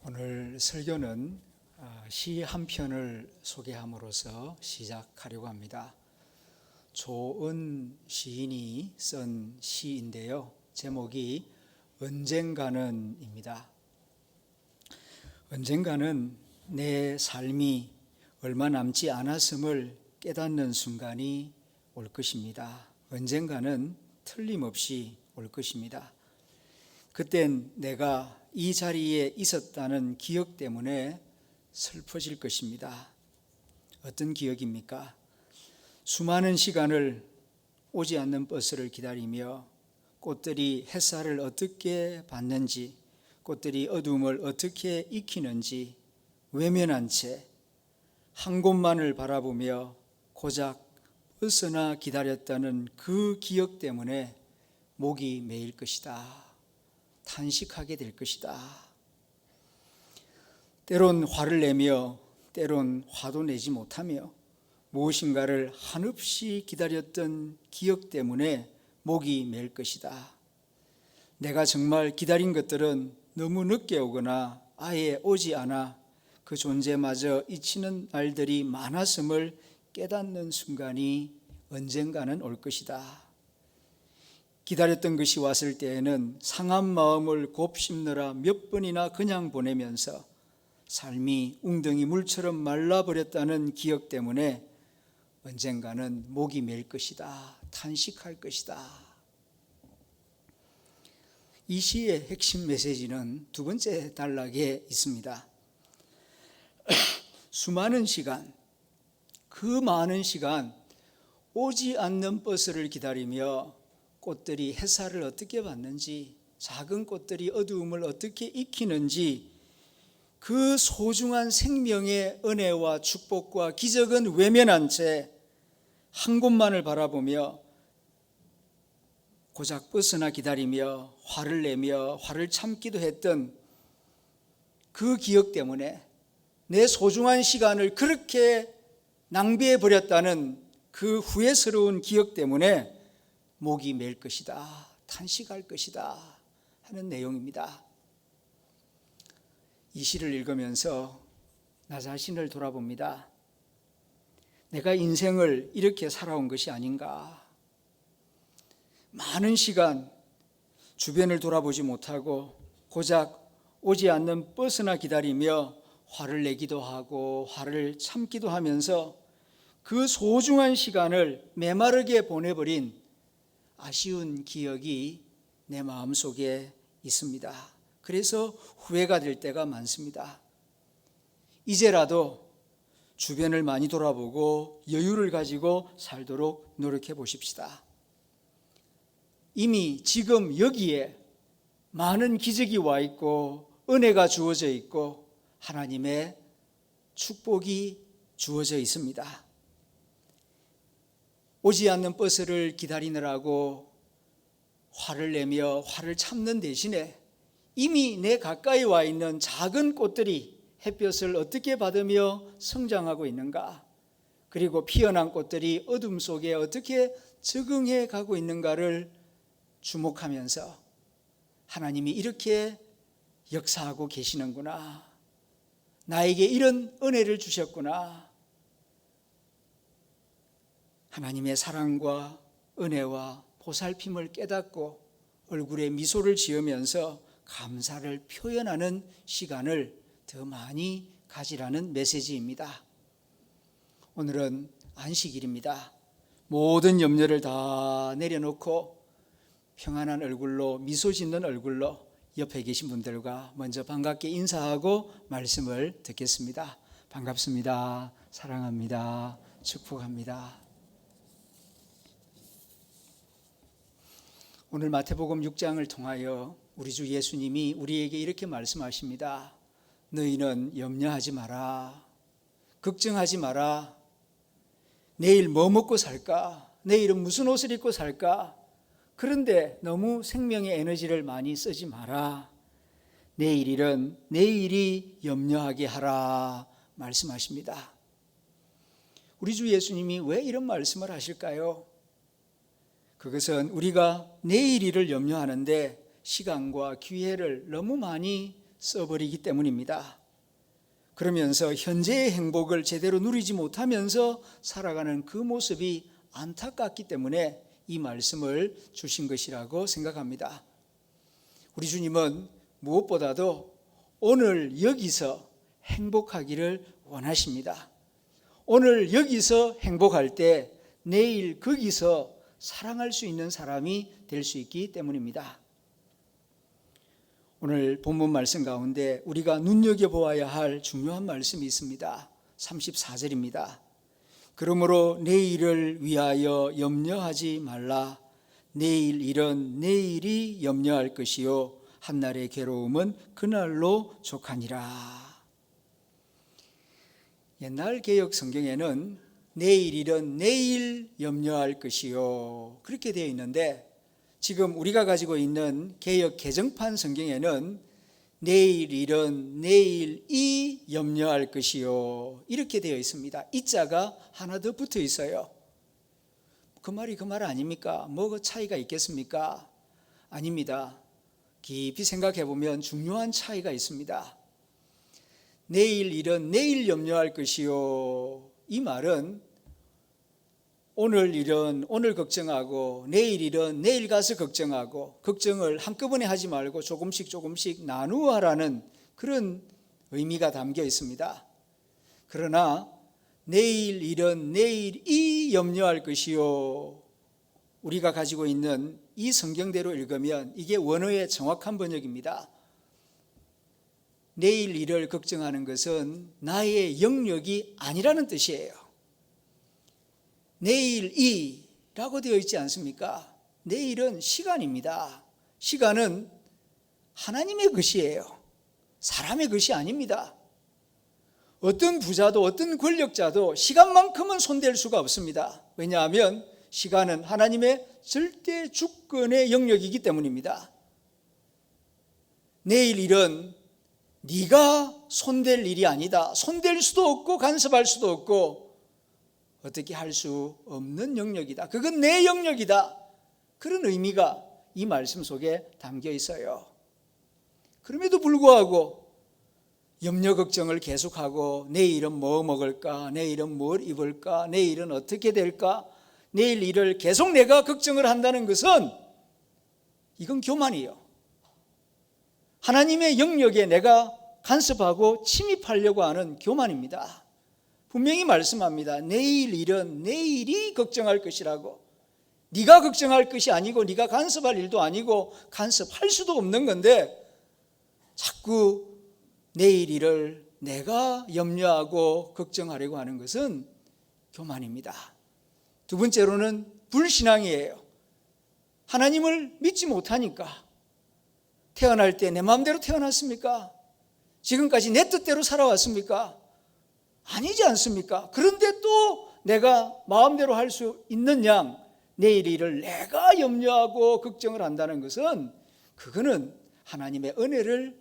오늘 설교는 시 한 편을 소개함으로써 시작하려고 합니다. 조은 시인이 쓴 시인데요. 제목이 언젠가는입니다. 언젠가는 내 삶이 얼마 남지 않았음을 깨닫는 순간이 올 것입니다. 언젠가는 틀림없이 올 것입니다. 그땐 내가 이 자리에 있었다는 기억 때문에 슬퍼질 것입니다. 어떤 기억입니까? 수많은 시간을 오지 않는 버스를 기다리며 꽃들이 햇살을 어떻게 받는지, 꽃들이 어둠을 어떻게 익히는지 외면한 채 한 곳만을 바라보며 고작 버스나 기다렸다는 그 기억 때문에 목이 메일 것이다. 탄식하게 될 것이다. 때론 화를 내며 때론 화도 내지 못하며 무엇인가를 한없이 기다렸던 기억 때문에 목이 메일 것이다. 내가 정말 기다린 것들은 너무 늦게 오거나 아예 오지 않아 그 존재마저 잊히는 날들이 많았음을 깨닫는 순간이 언젠가는 올 것이다. 기다렸던 것이 왔을 때에는 상한 마음을 곱씹느라 몇 번이나 그냥 보내면서 삶이 웅덩이 물처럼 말라버렸다는 기억 때문에 언젠가는 목이 메일 것이다. 탄식할 것이다. 이 시의 핵심 메시지는 두 번째 단락에 있습니다. 수많은 시간, 그 많은 시간 오지 않는 버스를 기다리며 꽃들이 햇살을 어떻게 받는지, 작은 꽃들이 어두움을 어떻게 익히는지 그 소중한 생명의 은혜와 축복과 기적은 외면한 채 한 곳만을 바라보며 고작 버스나 기다리며 화를 내며 화를 참기도 했던 그 기억 때문에 내 소중한 시간을 그렇게 낭비해 버렸다는 그 후회스러운 기억 때문에 목이 메일 것이다, 탄식할 것이다 하는 내용입니다. 이 시를 읽으면서 나 자신을 돌아봅니다. 내가 인생을 이렇게 살아온 것이 아닌가. 많은 시간 주변을 돌아보지 못하고 고작 오지 않는 버스나 기다리며 화를 내기도 하고 화를 참기도 하면서 그 소중한 시간을 메마르게 보내버린 아쉬운 기억이 내 마음속에 있습니다. 그래서 후회가 될 때가 많습니다. 이제라도 주변을 많이 돌아보고 여유를 가지고 살도록 노력해 보십시다. 이미 지금 여기에 많은 기적이 와 있고 은혜가 주어져 있고 하나님의 축복이 주어져 있습니다. 오지 않는 버스를 기다리느라고 화를 내며 화를 참는 대신에 이미 내 가까이 와 있는 작은 꽃들이 햇볕을 어떻게 받으며 성장하고 있는가, 그리고 피어난 꽃들이 어둠 속에 어떻게 적응해 가고 있는가를 주목하면서 하나님이 이렇게 역사하고 계시는구나, 나에게 이런 은혜를 주셨구나, 하나님의 사랑과 은혜와 보살핌을 깨닫고 얼굴에 미소를 지으면서 감사를 표현하는 시간을 더 많이 가지라는 메시지입니다. 오늘은 안식일입니다. 모든 염려를 다 내려놓고 평안한 얼굴로, 미소 짓는 얼굴로 옆에 계신 분들과 먼저 반갑게 인사하고 말씀을 듣겠습니다. 반갑습니다. 사랑합니다. 축복합니다. 오늘 마태복음 6장을 통하여 우리 주 예수님이 우리에게 이렇게 말씀하십니다. 너희는 염려하지 마라. 걱정하지 마라. 내일 뭐 먹고 살까? 내일은 무슨 옷을 입고 살까? 그런데 너무 생명의 에너지를 많이 쓰지 마라. 내일 일은 내일이 염려하게 하라 말씀하십니다. 우리 주 예수님이 왜 이런 말씀을 하실까요? 그것은 우리가 내일 일을 염려하는데 시간과 기회를 너무 많이 써버리기 때문입니다. 그러면서 현재의 행복을 제대로 누리지 못하면서 살아가는 그 모습이 안타깝기 때문에 이 말씀을 주신 것이라고 생각합니다. 우리 주님은 무엇보다도 오늘 여기서 행복하기를 원하십니다. 오늘 여기서 행복할 때 내일 거기서 사랑할 수 있는 사람이 될 수 있기 때문입니다. 오늘 본문 말씀 가운데 우리가 눈여겨보아야 할 중요한 말씀이 있습니다. 34절입니다. 그러므로 내일을 위하여 염려하지 말라. 내일 일은 내일이 염려할 것이요 한날의 괴로움은 그날로 족하니라. 옛날 개역 성경에는 내일 일은 내일 염려할 것이요 그렇게 되어 있는데, 지금 우리가 가지고 있는 개역 개정판 성경에는 내일 일은 내일이 염려할 것이요 이렇게 되어 있습니다. 이 자가 하나 더 붙어 있어요. 그 말이 그 말 아닙니까? 뭐 차이가 있겠습니까? 아닙니다. 깊이 생각해 보면 중요한 차이가 있습니다. 내일 일은 내일 염려할 것이요, 이 말은 오늘 일은 오늘 걱정하고 내일 일은 내일 가서 걱정하고, 걱정을 한꺼번에 하지 말고 조금씩 나누어 하라는 그런 의미가 담겨 있습니다. 그러나 내일 일은 내일이 염려할 것이요, 우리가 가지고 있는 이 성경대로 읽으면 이게 원어의 정확한 번역입니다. 내일 일을 걱정하는 것은 나의 영역이 아니라는 뜻이에요. 내일이라고 되어 있지 않습니까? 내일은 시간입니다. 시간은 하나님의 것이에요. 사람의 것이 아닙니다. 어떤 부자도 어떤 권력자도 시간만큼은 손댈 수가 없습니다. 왜냐하면 시간은 하나님의 절대 주권의 영역이기 때문입니다. 내일 일은 네가 손댈 일이 아니다. 손댈 수도 없고 간섭할 수도 없고 어떻게 할 수 없는 영역이다. 그건 내 영역이다. 그런 의미가 이 말씀 속에 담겨 있어요. 그럼에도 불구하고 염려 걱정을 계속하고 내일은 뭐 먹을까? 내일은 뭘 입을까? 내일은 어떻게 될까? 내일 일을 계속 내가 걱정을 한다는 것은 이건 교만이에요. 하나님의 영역에 내가 간섭하고 침입하려고 하는 교만입니다. 분명히 말씀합니다. 내일 일은 내일이 걱정할 것이라고. 네가 걱정할 것이 아니고 네가 간섭할 일도 아니고 간섭할 수도 없는 건데 자꾸 내일 일을 내가 염려하고 걱정하려고 하는 것은 교만입니다. 두 번째로는 불신앙이에요. 하나님을 믿지 못하니까. 태어날 때 내 마음대로 태어났습니까? 지금까지 내 뜻대로 살아왔습니까? 아니지 않습니까? 그런데 또 내가 마음대로 할 수 있는 양 내일 일을 내가 염려하고 걱정을 한다는 것은 그거는 하나님의 은혜를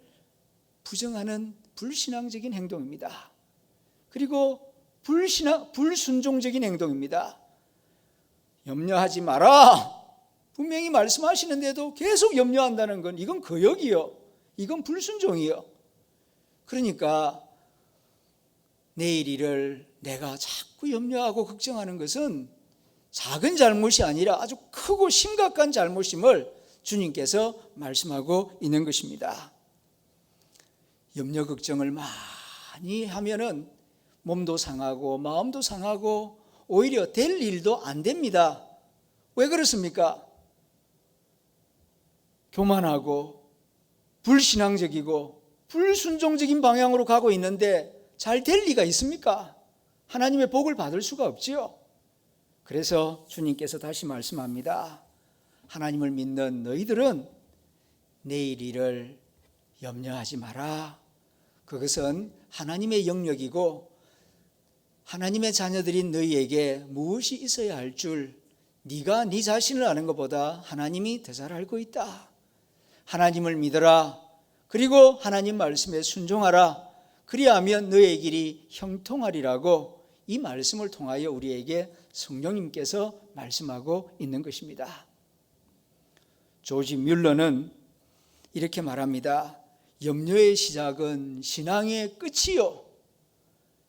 부정하는 불신앙적인 행동입니다. 그리고 불순종적인 행동입니다. 염려하지 마라 분명히 말씀하시는데도 계속 염려한다는 건 이건 거역이요, 이건 불순종이요. 그러니까 내일 일을 내가 자꾸 염려하고 걱정하는 것은 작은 잘못이 아니라 아주 크고 심각한 잘못임을 주님께서 말씀하고 있는 것입니다. 염려 걱정을 많이 하면은 몸도 상하고 마음도 상하고 오히려 될 일도 안 됩니다. 왜 그렇습니까? 교만하고 불신앙적이고 불순종적인 방향으로 가고 있는데 잘 될 리가 있습니까? 하나님의 복을 받을 수가 없지요. 그래서 주님께서 다시 말씀합니다. 하나님을 믿는 너희들은 내일 일을 염려하지 마라. 그것은 하나님의 영역이고 하나님의 자녀들인 너희에게 무엇이 있어야 할 줄 네가 네 자신을 아는 것보다 하나님이 더 잘 알고 있다. 하나님을 믿어라. 그리고 하나님 말씀에 순종하라. 그리하면 너의 길이 형통하리라고 이 말씀을 통하여 우리에게 성령님께서 말씀하고 있는 것입니다. 조지 뮬러는 이렇게 말합니다. 염려의 시작은 신앙의 끝이요,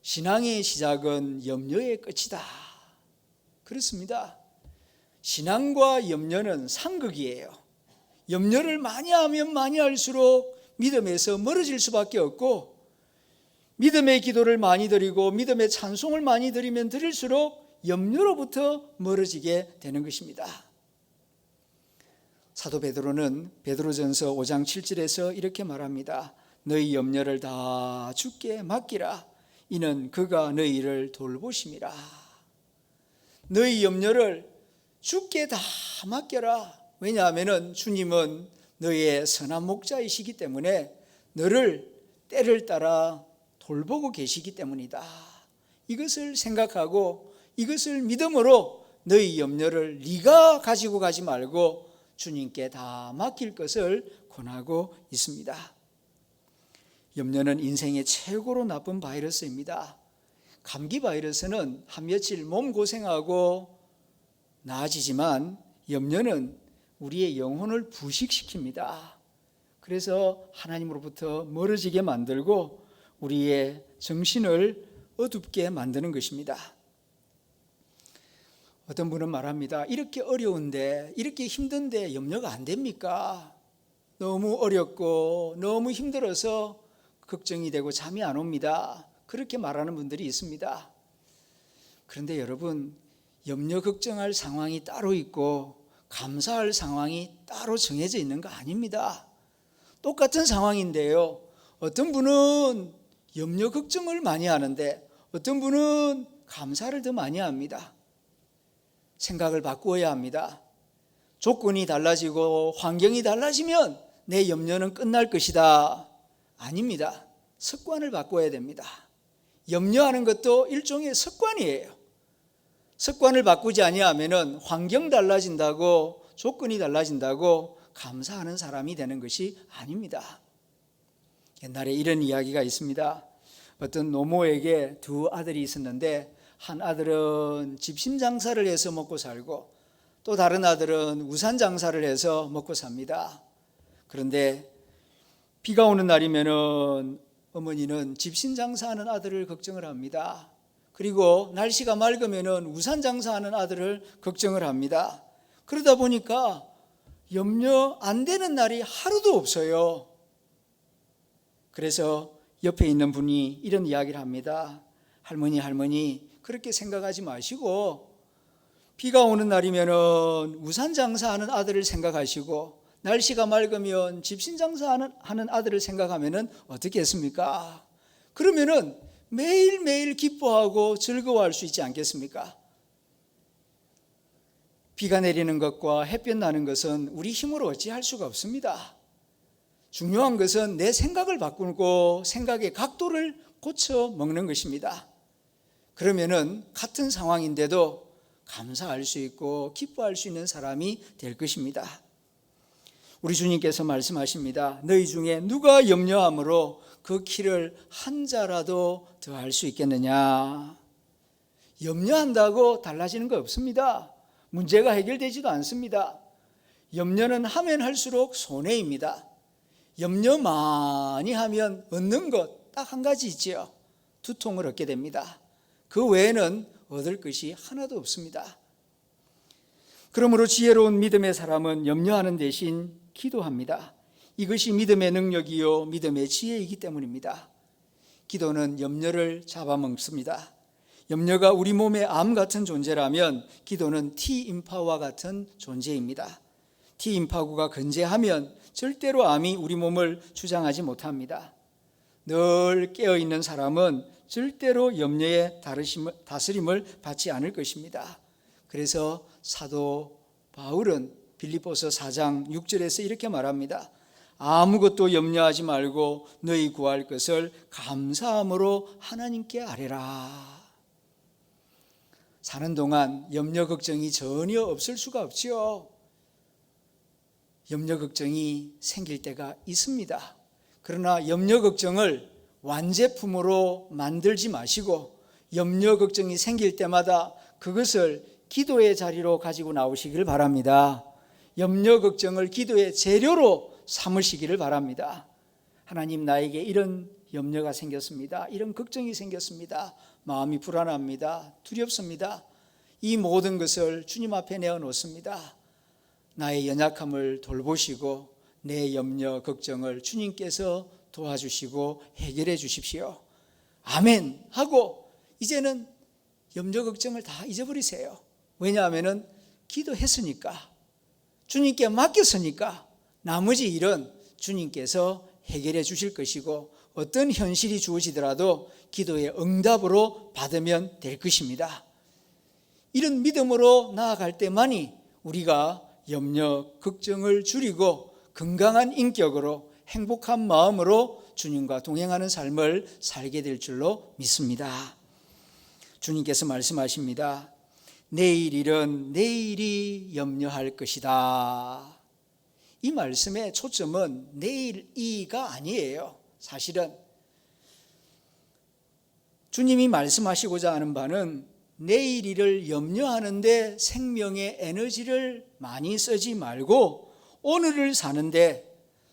신앙의 시작은 염려의 끝이다. 그렇습니다. 신앙과 염려는 상극이에요. 염려를 많이 하면 많이 할수록 믿음에서 멀어질 수밖에 없고, 믿음의 기도를 많이 드리고 믿음의 찬송을 많이 드리면 드릴수록 염려로부터 멀어지게 되는 것입니다. 사도 베드로는 베드로전서 5장 7절에서 이렇게 말합니다. 너희 염려를 다 주께 맡기라. 이는 그가 너희를 돌보심이라. 너희 염려를 주께 다 맡겨라. 왜냐하면 주님은 너희의 선한 목자이시기 때문에 너를 때를 따라 돌보고 계시기 때문이다. 이것을 생각하고 이것을 믿음으로 너희 염려를 네가 가지고 가지 말고 주님께 다 맡길 것을 권하고 있습니다. 염려는 인생의 최고로 나쁜 바이러스입니다. 감기 바이러스는 한 며칠 몸 고생하고 나아지지만 염려는 우리의 영혼을 부식시킵니다. 그래서 하나님으로부터 멀어지게 만들고 우리의 정신을 어둡게 만드는 것입니다. 어떤 분은 말합니다. 이렇게 어려운데, 이렇게 힘든데 염려가 안 됩니까? 너무 어렵고 너무 힘들어서 걱정이 되고 잠이 안 옵니다. 그렇게 말하는 분들이 있습니다. 그런데 여러분, 염려 걱정할 상황이 따로 있고 감사할 상황이 따로 정해져 있는 거 아닙니다. 똑같은 상황인데요, 어떤 분은 염려 걱정을 많이 하는데 어떤 분은 감사를 더 많이 합니다. 생각을 바꾸어야 합니다. 조건이 달라지고 환경이 달라지면 내 염려는 끝날 것이다. 아닙니다. 습관을 바꿔야 됩니다. 염려하는 것도 일종의 습관이에요. 습관을 바꾸지 아니하면 환경 달라진다고, 조건이 달라진다고 감사하는 사람이 되는 것이 아닙니다. 옛날에 이런 이야기가 있습니다. 어떤 노모에게 두 아들이 있었는데 한 아들은 집신 장사를 해서 먹고 살고 또 다른 아들은 우산 장사를 해서 먹고 삽니다. 그런데 비가 오는 날이면은 어머니는 집신 장사하는 아들을 걱정을 합니다. 그리고 날씨가 맑으면은 우산 장사하는 아들을 걱정을 합니다. 그러다 보니까 염려 안 되는 날이 하루도 없어요. 그래서 옆에 있는 분이 이런 이야기를 합니다. 할머니, 그렇게 생각하지 마시고 비가 오는 날이면은 우산 장사하는 아들을 생각하시고 날씨가 맑으면 집신 장사하는 아들을 생각하면은 어떻게 했습니까? 그러면은 매일매일 기뻐하고 즐거워할 수 있지 않겠습니까? 비가 내리는 것과 햇볕 나는 것은 우리 힘으로 어찌할 수가 없습니다. 중요한 것은 내 생각을 바꾸고 생각의 각도를 고쳐 먹는 것입니다. 그러면은 같은 상황인데도 감사할 수 있고 기뻐할 수 있는 사람이 될 것입니다. 우리 주님께서 말씀하십니다. 너희 중에 누가 염려함으로 그 키를 한 자라도 더할 수 있겠느냐. 염려한다고 달라지는 거 없습니다. 문제가 해결되지도 않습니다. 염려는 하면 할수록 손해입니다. 염려 많이 하면 얻는 것 딱 한 가지 있지요. 두통을 얻게 됩니다. 그 외에는 얻을 것이 하나도 없습니다. 그러므로 지혜로운 믿음의 사람은 염려하는 대신 기도합니다. 이것이 믿음의 능력이요 믿음의 지혜이기 때문입니다. 기도는 염려를 잡아먹습니다. 염려가 우리 몸의 암 같은 존재라면 기도는 T인파와 같은 존재입니다. T인파구가 건재하면 절대로 암이 우리 몸을 주장하지 못합니다. 늘 깨어있는 사람은 절대로 염려의 다스림을 받지 않을 것입니다. 그래서 사도 바울은 빌립보서 4장 6절에서 이렇게 말합니다. 아무것도 염려하지 말고 너희 구할 것을 감사함으로 하나님께 아뢰라. 사는 동안 염려 걱정이 전혀 없을 수가 없지요. 염려 걱정이 생길 때가 있습니다. 그러나 염려 걱정을 완제품으로 만들지 마시고 염려 걱정이 생길 때마다 그것을 기도의 자리로 가지고 나오시기를 바랍니다. 염려 걱정을 기도의 재료로 삼으시기를 바랍니다. 하나님, 나에게 이런 염려가 생겼습니다. 이런 걱정이 생겼습니다. 마음이 불안합니다. 두렵습니다. 이 모든 것을 주님 앞에 내어놓습니다. 나의 연약함을 돌보시고 내 염려, 걱정을 주님께서 도와주시고 해결해 주십시오. 아멘 하고 이제는 염려, 걱정을 다 잊어버리세요. 왜냐하면 기도했으니까, 주님께 맡겼으니까 나머지 일은 주님께서 해결해 주실 것이고 어떤 현실이 주어지더라도 기도의 응답으로 받으면 될 것입니다. 이런 믿음으로 나아갈 때만이 우리가 염려, 걱정을 줄이고 건강한 인격으로 행복한 마음으로 주님과 동행하는 삶을 살게 될 줄로 믿습니다. 주님께서 말씀하십니다. 내일 일은 내일이 염려할 것이다. 이 말씀의 초점은 내일이가 아니에요. 사실은 주님이 말씀하시고자 하는 바는 내일 일을 염려하는데 생명의 에너지를 많이 쓰지 말고 오늘을 사는데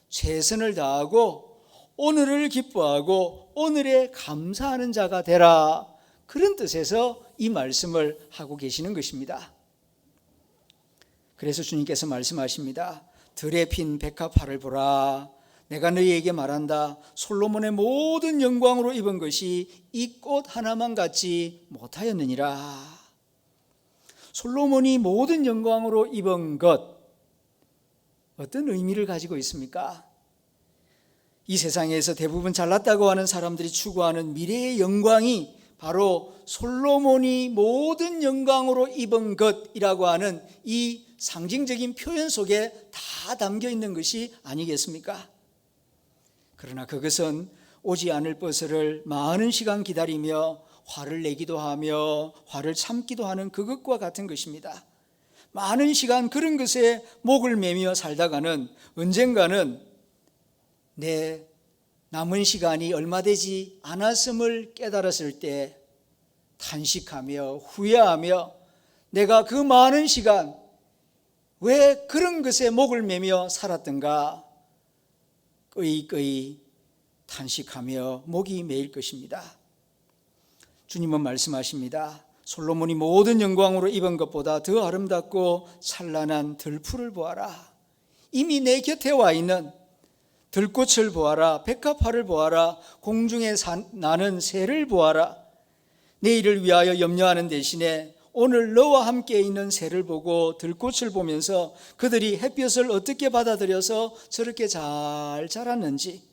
최선을 다하고 오늘을 기뻐하고 오늘에 감사하는 자가 되라. 그런 뜻에서 이 말씀을 하고 계시는 것입니다. 그래서 주님께서 말씀하십니다. 들에 핀 백합화를 보라. 내가 너희에게 말한다. 솔로몬의 모든 영광으로 입은 것이 이 꽃 하나만 같지 못하였느니라. 솔로몬이 모든 영광으로 입은 것, 어떤 의미를 가지고 있습니까? 이 세상에서 대부분 잘났다고 하는 사람들이 추구하는 미래의 영광이 바로 솔로몬이 모든 영광으로 입은 것이라고 하는 이 상징적인 표현 속에 다 담겨 있는 것이 아니겠습니까? 그러나 그것은 오지 않을 버스를 많은 시간 기다리며 화를 내기도 하며 화를 참기도 하는 그것과 같은 것입니다. 많은 시간 그런 것에 목을 매며 살다가는 언젠가는 내 남은 시간이 얼마 되지 않았음을 깨달았을 때 탄식하며 후회하며 내가 그 많은 시간 왜 그런 것에 목을 매며 살았던가 끄이끄이 탄식하며 목이 메일 것입니다. 주님은 말씀하십니다. 솔로몬이 모든 영광으로 입은 것보다 더 아름답고 찬란한 들풀을 보아라. 이미 내 곁에 와 있는 들꽃을 보아라. 백합화를 보아라. 공중에 나는 새를 보아라. 내일을 위하여 염려하는 대신에 오늘 너와 함께 있는 새를 보고 들꽃을 보면서 그들이 햇볕을 어떻게 받아들여서 저렇게 잘 자랐는지,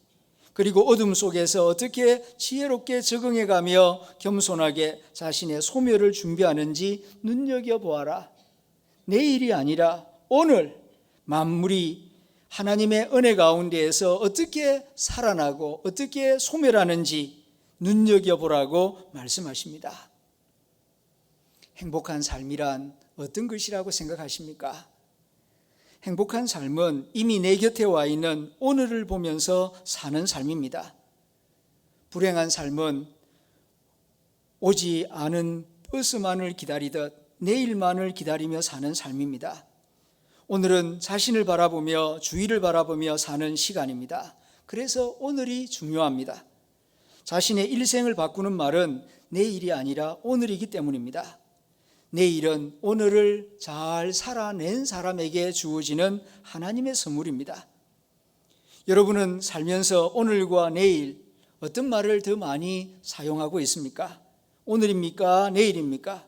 그리고 어둠 속에서 어떻게 지혜롭게 적응해가며 겸손하게 자신의 소멸을 준비하는지 눈여겨보아라. 내일이 아니라 오늘 만물이 하나님의 은혜 가운데에서 어떻게 살아나고 어떻게 소멸하는지 눈여겨보라고 말씀하십니다. 행복한 삶이란 어떤 것이라고 생각하십니까? 행복한 삶은 이미 내 곁에 와 있는 오늘을 보면서 사는 삶입니다. 불행한 삶은 오지 않은 버스만을 기다리듯 내일만을 기다리며 사는 삶입니다. 오늘은 자신을 바라보며 주위를 바라보며 사는 시간입니다. 그래서 오늘이 중요합니다. 자신의 일생을 바꾸는 말은 내일이 아니라 오늘이기 때문입니다. 내일은 오늘을 잘 살아낸 사람에게 주어지는 하나님의 선물입니다. 여러분은 살면서 오늘과 내일 어떤 말을 더 많이 사용하고 있습니까? 오늘입니까? 내일입니까?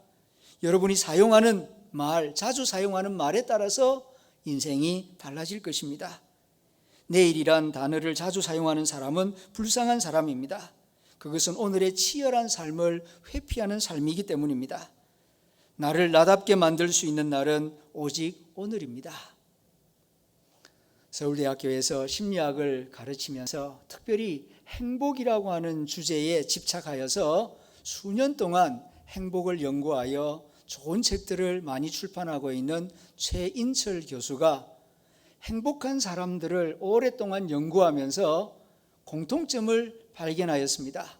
여러분이 사용하는 말, 자주 사용하는 말에 따라서 인생이 달라질 것입니다. 내일이란 단어를 자주 사용하는 사람은 불쌍한 사람입니다. 그것은 오늘의 치열한 삶을 회피하는 삶이기 때문입니다. 나를 나답게 만들 수 있는 날은 오직 오늘입니다. 서울대학교에서 심리학을 가르치면서 특별히 행복이라고 하는 주제에 집착하여서 수년 동안 행복을 연구하여 좋은 책들을 많이 출판하고 있는 최인철 교수가 행복한 사람들을 오랫동안 연구하면서 공통점을 발견하였습니다.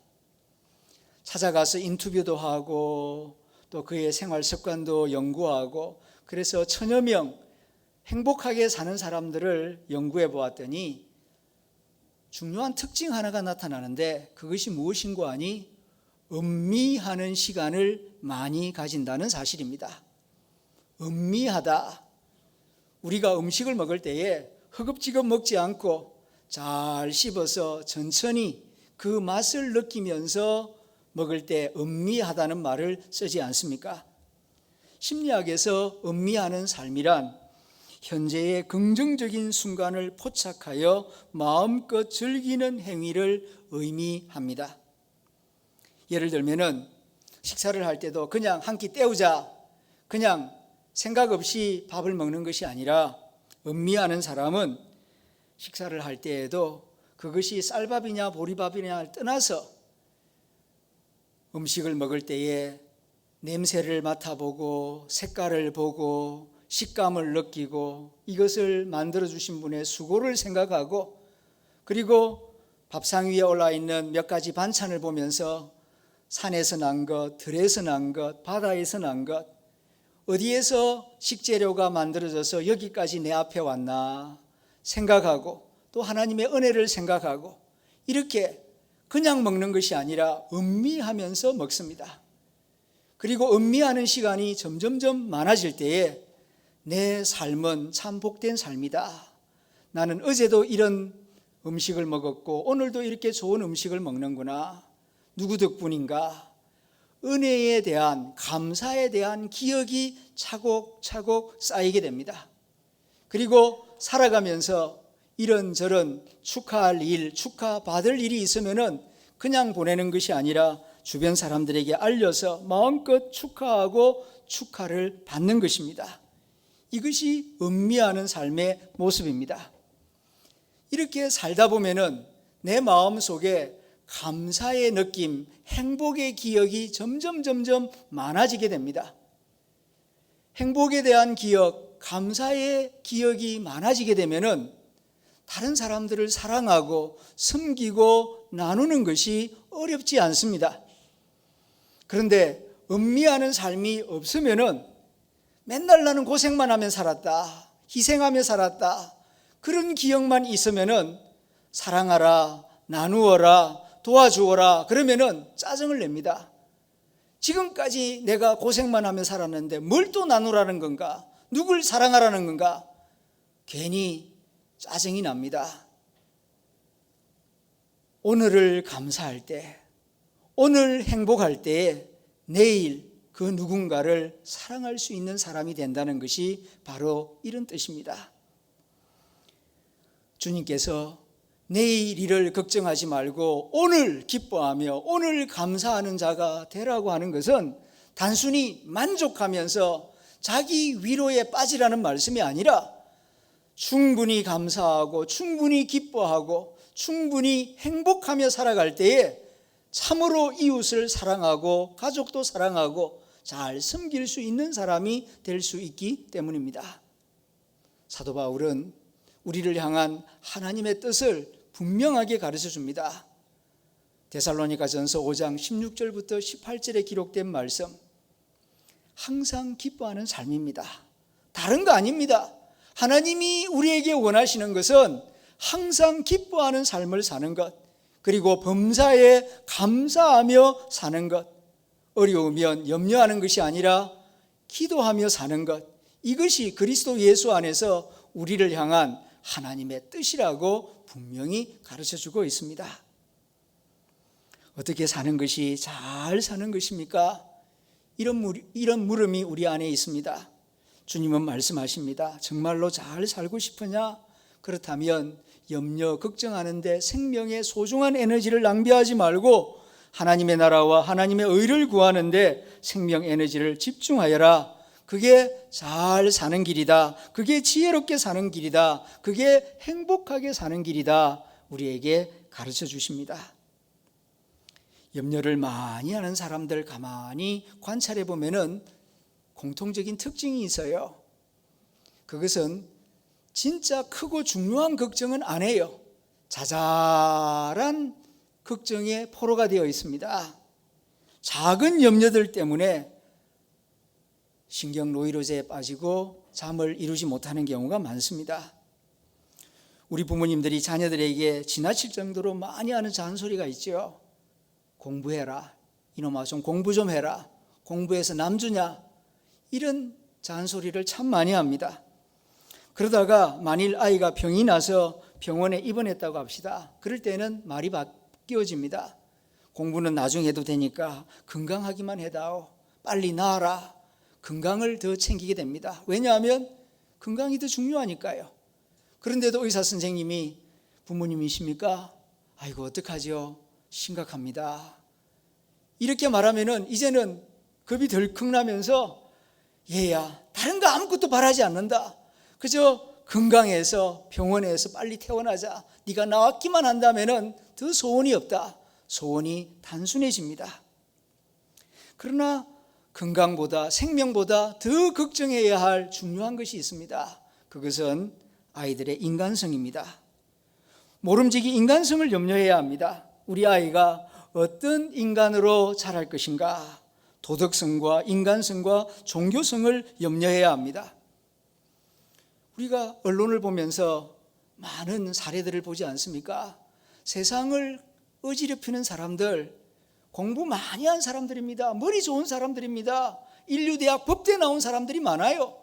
찾아가서 인터뷰도 하고 또 그의 생활 습관도 연구하고 그래서 1000여 명 행복하게 사는 사람들을 연구해 보았더니 중요한 특징 하나가 나타나는데 그것이 무엇인고 하니 음미하는 시간을 많이 가진다는 사실입니다. 음미하다. 우리가 음식을 먹을 때에 허겁지겁 먹지 않고 잘 씹어서 천천히 그 맛을 느끼면서 먹을 때 음미하다는 말을 쓰지 않습니까? 심리학에서 음미하는 삶이란 현재의 긍정적인 순간을 포착하여 마음껏 즐기는 행위를 의미합니다. 예를 들면은 식사를 할 때도 그냥 한 끼 때우자, 그냥 생각 없이 밥을 먹는 것이 아니라 음미하는 사람은 식사를 할 때에도 그것이 쌀밥이냐 보리밥이냐를 떠나서 음식을 먹을 때에 냄새를 맡아보고 색깔을 보고 식감을 느끼고 이것을 만들어주신 분의 수고를 생각하고 그리고 밥상 위에 올라있는 몇 가지 반찬을 보면서 산에서 난 것, 들에서 난 것, 바다에서 난 것, 어디에서 식재료가 만들어져서 여기까지 내 앞에 왔나 생각하고 또 하나님의 은혜를 생각하고 이렇게 그냥 먹는 것이 아니라 음미하면서 먹습니다. 그리고 음미하는 시간이 점점점 많아질 때에 내 삶은 참 복된 삶이다. 나는 어제도 이런 음식을 먹었고 오늘도 이렇게 좋은 음식을 먹는구나. 누구 덕분인가? 은혜에 대한, 감사에 대한 기억이 차곡차곡 쌓이게 됩니다. 그리고 살아가면서 이런저런 축하할 일, 축하받을 일이 있으면은 그냥 보내는 것이 아니라 주변 사람들에게 알려서 마음껏 축하하고 축하를 받는 것입니다. 이것이 음미하는 삶의 모습입니다. 이렇게 살다 보면은 내 마음 속에 감사의 느낌, 행복의 기억이 점점 많아지게 됩니다. 행복에 대한 기억, 감사의 기억이 많아지게 되면은 다른 사람들을 사랑하고 섬기고 나누는 것이 어렵지 않습니다. 그런데 음미하는 삶이 없으면은 맨날 나는 고생만 하며 살았다, 희생하며 살았다, 그런 기억만 있으면은 사랑하라, 나누어라, 도와주어라 그러면은 짜증을 냅니다. 지금까지 내가 고생만 하며 살았는데 뭘 또 나누라는 건가? 누굴 사랑하라는 건가? 괜히 짜증이 납니다. 오늘을 감사할 때, 오늘 행복할 때 내일 그 누군가를 사랑할 수 있는 사람이 된다는 것이 바로 이런 뜻입니다. 주님께서 내일 일을 걱정하지 말고 오늘 기뻐하며 오늘 감사하는 자가 되라고 하는 것은 단순히 만족하면서 자기 위로에 빠지라는 말씀이 아니라 충분히 감사하고 충분히 기뻐하고 충분히 행복하며 살아갈 때에 참으로 이웃을 사랑하고 가족도 사랑하고 잘 섬길 수 있는 사람이 될 수 있기 때문입니다. 사도 바울은 우리를 향한 하나님의 뜻을 분명하게 가르쳐 줍니다. 데살로니가전서 5장 16절부터 18절에 기록된 말씀, 항상 기뻐하는 삶입니다. 다른 거 아닙니다. 하나님이 우리에게 원하시는 것은 항상 기뻐하는 삶을 사는 것, 그리고 범사에 감사하며 사는 것, 어려우면 염려하는 것이 아니라 기도하며 사는 것, 이것이 그리스도 예수 안에서 우리를 향한 하나님의 뜻이라고 분명히 가르쳐주고 있습니다. 어떻게 사는 것이 잘 사는 것입니까? 이런 물음이 우리 안에 있습니다. 주님은 말씀하십니다. 정말로 잘 살고 싶으냐? 그렇다면 염려, 걱정하는데 생명의 소중한 에너지를 낭비하지 말고 하나님의 나라와 하나님의 의를 구하는데 생명 에너지를 집중하여라. 그게 잘 사는 길이다. 그게 지혜롭게 사는 길이다. 그게 행복하게 사는 길이다. 우리에게 가르쳐 주십니다. 염려를 많이 하는 사람들 가만히 관찰해 보면은 공통적인 특징이 있어요. 그것은 진짜 크고 중요한 걱정은 안 해요. 자잘한 걱정에 포로가 되어 있습니다. 작은 염려들 때문에 신경 노이로제에 빠지고 잠을 이루지 못하는 경우가 많습니다. 우리 부모님들이 자녀들에게 지나칠 정도로 많이 하는 잔소리가 있죠. 공부해라. 이놈아 좀 공부 좀 해라. 공부해서 남주냐. 이런 잔소리를 참 많이 합니다. 그러다가 만일 아이가 병이 나서 병원에 입원했다고 합시다. 그럴 때는 말이 바뀌어집니다. 공부는 나중에 해도 되니까 건강하기만 해다오. 빨리 나아라. 건강을 더 챙기게 됩니다. 왜냐하면 건강이 더 중요하니까요. 그런데도 의사 선생님이 부모님이십니까? 아이고 어떡하죠? 심각합니다. 이렇게 말하면은 이제는 겁이 덜컥 나면서 얘야 다른 거 아무것도 바라지 않는다. 그저 건강해서 병원에서 빨리 퇴원하자. 네가 나왔기만 한다면은 더 소원이 없다. 소원이 단순해집니다. 그러나 건강보다 생명보다 더 걱정해야 할 중요한 것이 있습니다. 그것은 아이들의 인간성입니다. 모름지기 인간성을 염려해야 합니다. 우리 아이가 어떤 인간으로 자랄 것인가, 도덕성과 인간성과 종교성을 염려해야 합니다. 우리가 언론을 보면서 많은 사례들을 보지 않습니까? 세상을 어지럽히는 사람들, 공부 많이 한 사람들입니다. 머리 좋은 사람들입니다. 인류대학 법대 나온 사람들이 많아요.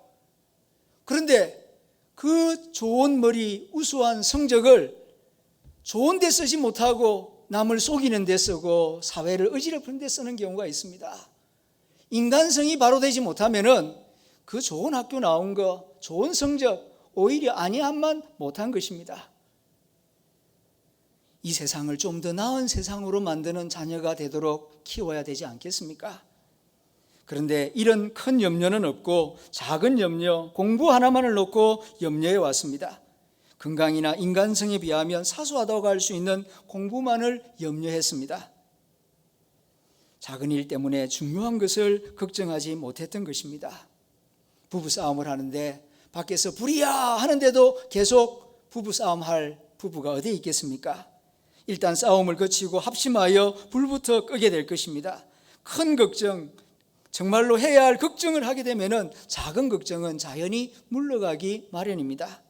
그런데 그 좋은 머리, 우수한 성적을 좋은 데 쓰지 못하고 남을 속이는 데 쓰고 사회를 어지럽히는 데 쓰는 경우가 있습니다. 인간성이 바로 되지 못하면은 그 좋은 학교 나온 거, 좋은 성적, 오히려 아니함만 못한 것입니다. 이 세상을 좀 더 나은 세상으로 만드는 자녀가 되도록 키워야 되지 않겠습니까? 그런데 이런 큰 염려는 없고 작은 염려, 공부 하나만을 놓고 염려해 왔습니다. 건강이나 인간성에 비하면 사소하다고 할 수 있는 공부만을 염려했습니다. 작은 일 때문에 중요한 것을 걱정하지 못했던 것입니다. 부부싸움을 하는데 밖에서 불이야 하는데도 계속 부부싸움할 부부가 어디에 있겠습니까? 일단 싸움을 거치고 합심하여 불부터 끄게 될 것입니다. 큰 걱정, 정말로 해야 할 걱정을 하게 되면 작은 걱정은 자연히 물러가기 마련입니다.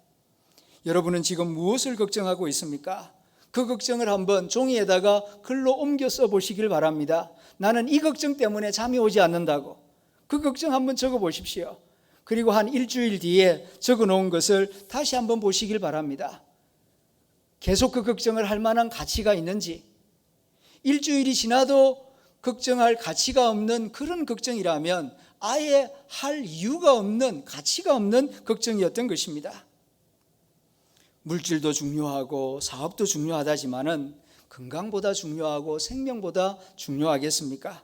여러분은 지금 무엇을 걱정하고 있습니까? 그 걱정을 한번 종이에다가 글로 옮겨 써보시길 바랍니다. 나는 이 걱정 때문에 잠이 오지 않는다고. 그 걱정 한번 적어보십시오. 그리고 한 일주일 뒤에 적어놓은 것을 다시 한번 보시길 바랍니다. 계속 그 걱정을 할 만한 가치가 있는지, 일주일이 지나도 걱정할 가치가 없는 그런 걱정이라면 아예 할 이유가 없는, 가치가 없는 걱정이었던 것입니다. 물질도 중요하고 사업도 중요하다지만은 건강보다 중요하고 생명보다 중요하겠습니까?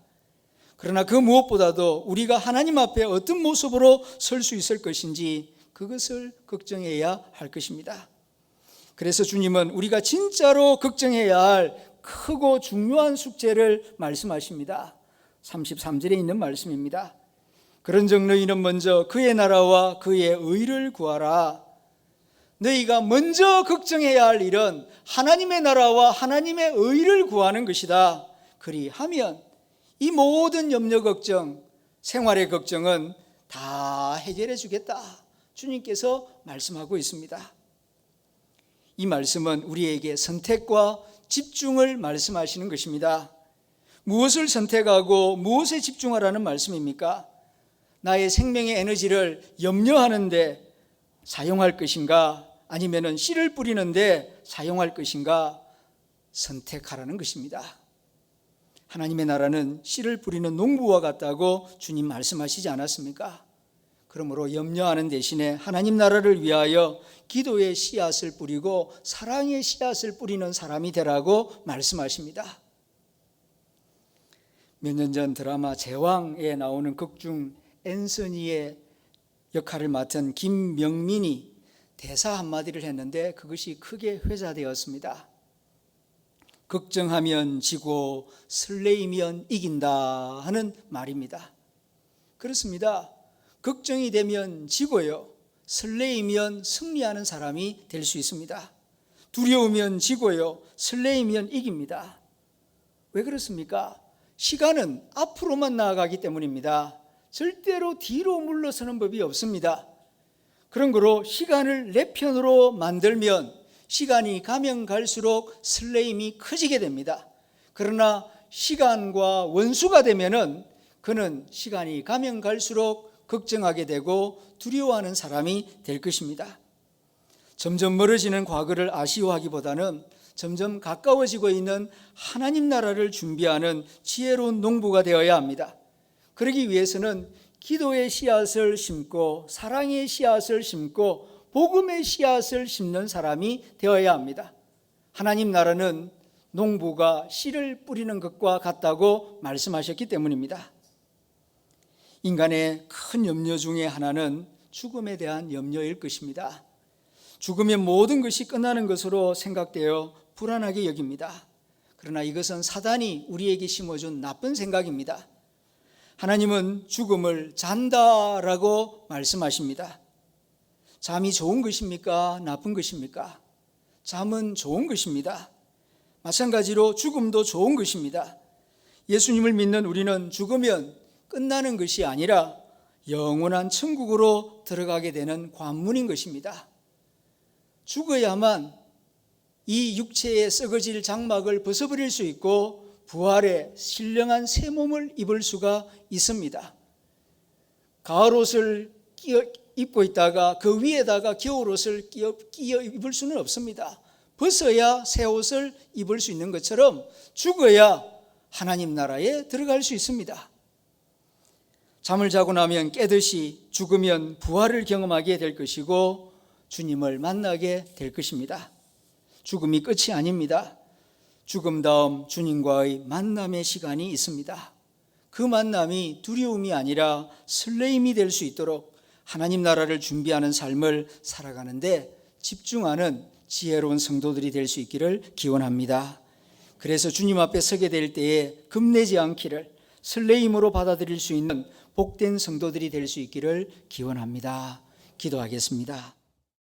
그러나 그 무엇보다도 우리가 하나님 앞에 어떤 모습으로 설 수 있을 것인지 그것을 걱정해야 할 것입니다. 그래서 주님은 우리가 진짜로 걱정해야 할 크고 중요한 숙제를 말씀하십니다. 33절에 있는 말씀입니다. 그런즉 너희는 먼저 그의 나라와 그의 의를 구하라. 너희가 먼저 걱정해야 할 일은 하나님의 나라와 하나님의 의를 구하는 것이다. 그리하면 이 모든 염려 걱정, 생활의 걱정은 다 해결해 주겠다. 주님께서 말씀하고 있습니다. 이 말씀은 우리에게 선택과 집중을 말씀하시는 것입니다. 무엇을 선택하고 무엇에 집중하라는 말씀입니까? 나의 생명의 에너지를 염려하는데 사용할 것인가? 아니면 씨를 뿌리는데 사용할 것인가? 선택하라는 것입니다. 하나님의 나라는 씨를 뿌리는 농부와 같다고 주님 말씀하시지 않았습니까? 그러므로 염려하는 대신에 하나님 나라를 위하여 기도의 씨앗을 뿌리고 사랑의 씨앗을 뿌리는 사람이 되라고 말씀하십니다. 몇 년 전 드라마 제왕에 나오는 극중 앤서니의 역할을 맡은 김명민이 대사 한마디를 했는데 그것이 크게 회자되었습니다. 걱정하면 지고 설레이면 이긴다 하는 말입니다. 그렇습니다. 걱정이 되면 지고요, 설레이면 승리하는 사람이 될 수 있습니다. 두려우면 지고요, 설레이면 이깁니다. 왜 그렇습니까? 시간은 앞으로만 나아가기 때문입니다. 절대로 뒤로 물러서는 법이 없습니다. 그런 거로 시간을 내 편으로 만들면 시간이 가면 갈수록 설레임이 커지게 됩니다. 그러나 시간과 원수가 되면은 그는 시간이 가면 갈수록 걱정하게 되고 두려워하는 사람이 될 것입니다. 점점 멀어지는 과거를 아쉬워하기보다는 점점 가까워지고 있는 하나님 나라를 준비하는 지혜로운 농부가 되어야 합니다. 그러기 위해서는 기도의 씨앗을 심고 사랑의 씨앗을 심고 복음의 씨앗을 심는 사람이 되어야 합니다. 하나님 나라는 농부가 씨를 뿌리는 것과 같다고 말씀하셨기 때문입니다. 인간의 큰 염려 중에 하나는 죽음에 대한 염려일 것입니다. 죽으면 모든 것이 끝나는 것으로 생각되어 불안하게 여깁니다. 그러나 이것은 사단이 우리에게 심어준 나쁜 생각입니다. 하나님은 죽음을 잔다라고 말씀하십니다. 잠이 좋은 것입니까? 나쁜 것입니까? 잠은 좋은 것입니다. 마찬가지로 죽음도 좋은 것입니다. 예수님을 믿는 우리는 죽으면 끝나는 것이 아니라 영원한 천국으로 들어가게 되는 관문인 것입니다. 죽어야만 이 육체의 썩어질 장막을 벗어버릴 수 있고 부활의 신령한 새 몸을 입을 수가 있습니다. 가을옷을 입고 있다가 그 위에다가 겨울옷을 끼어 입을 수는 없습니다. 벗어야 새 옷을 입을 수 있는 것처럼 죽어야 하나님 나라에 들어갈 수 있습니다. 잠을 자고 나면 깨듯이 죽으면 부활을 경험하게 될 것이고 주님을 만나게 될 것입니다. 죽음이 끝이 아닙니다. 죽음 다음 주님과의 만남의 시간이 있습니다. 그 만남이 두려움이 아니라 설레임이 될 수 있도록 하나님 나라를 준비하는 삶을 살아가는데 집중하는 지혜로운 성도들이 될 수 있기를 기원합니다. 그래서 주님 앞에 서게 될 때에 겁내지 않기를 설레임으로 받아들일 수 있는 복된 성도들이 될 수 있기를 기원합니다. 기도하겠습니다.